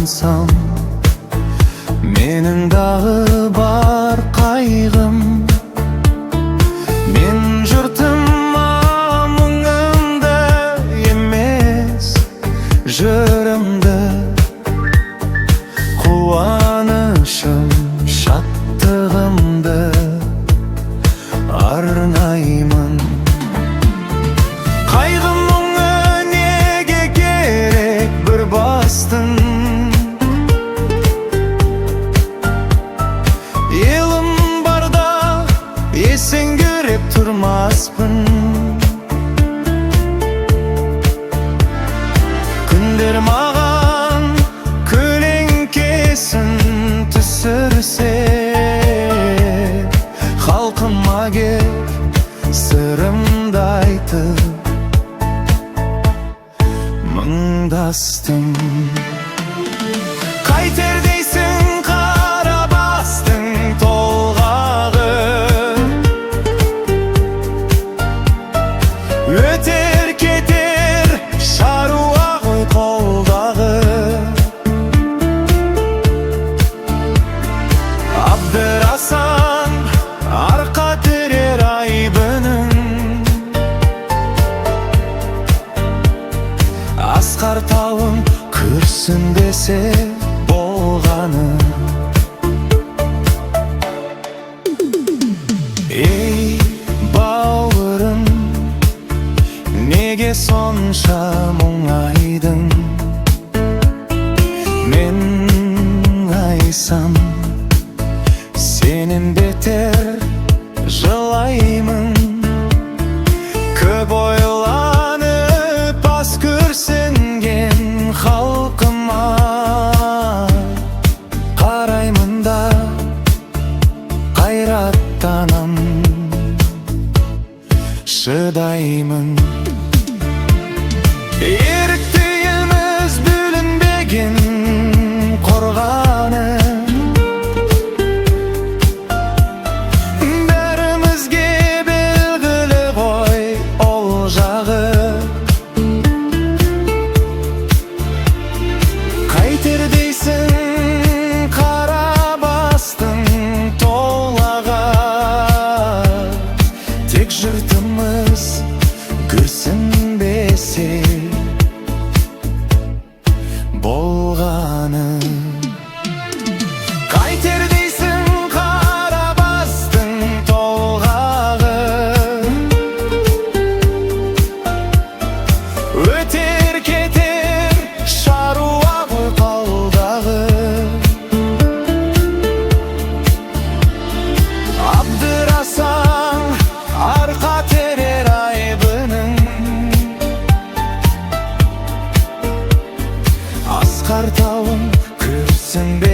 ойлансам, менің дағы бар қайғым. Мен жұртыма мұңымды емес, жырымды, қуанышым, шаттығымды арнаймын. Қайғы мұңы неге керек бір бастың? Елім барда есеңгіреп тұрмаспын. Күндер маған көлеңкесін түсірсе, халқыма кеп сырымды айтып мұңдастым. Қайтер дейсің қара бастың толғағы, өтер кетер шаруа ғой қолдағы. Абдырасаң арқа тірер айбының, асқар тауым күрсінбесе болғаны. Ей бауырым, неге сонша мұңайдың? Мен айсам, сенен бетер жылаймын. Көп ойланып аз күрсінген халқыма қараймын да қайраттанам, шыдаймын. Еріктейміз бүлінбеген қорғаны, бәрімізге белгілі ғой ол жағы. Қайтер дейсің қара бастың толаға, тек жұртымыз күрсінбесе болғаны. Қайтер дейсің қара бастың толғағы, өтер кетер шаруа ғой қолдағы. Абдырасаң арқа терер айбының, асқар тауым күрсінбе